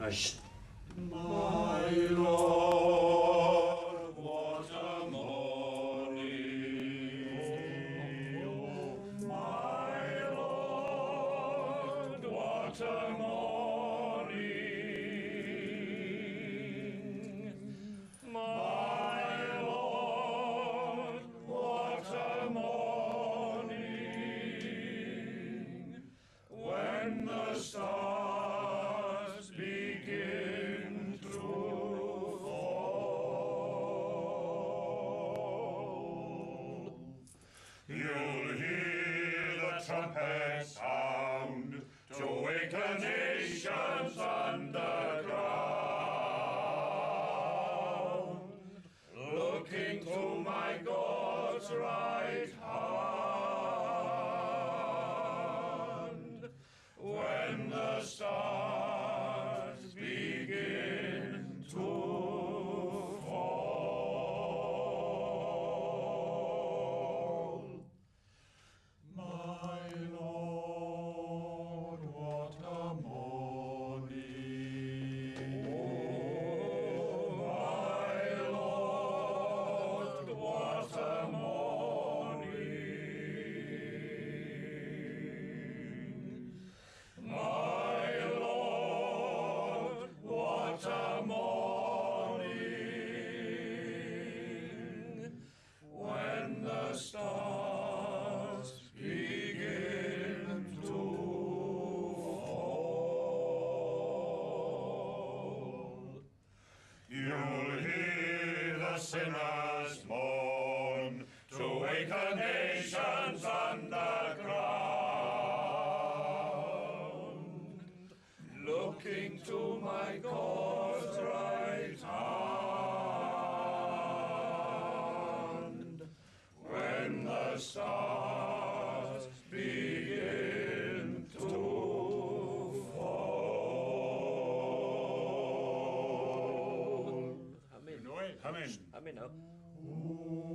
Hush. My Lord, what a morning. Oh, my Lord, what a morning. My Lord, what a morning. When the stars begin to fall, you'll hear the trumpet sound to wake the nations underground, looking to my God's right hand. When the stars begin to fall. My Lord, what a morning. Oh, my Lord, what a morning. My Lord, what a morning. When the stars begin to fall, you'll hear the sinners mourn to wake the nations underground, looking to my God's right hand. When the stars begin to fall. Come in. Come in. Come in now. Oh,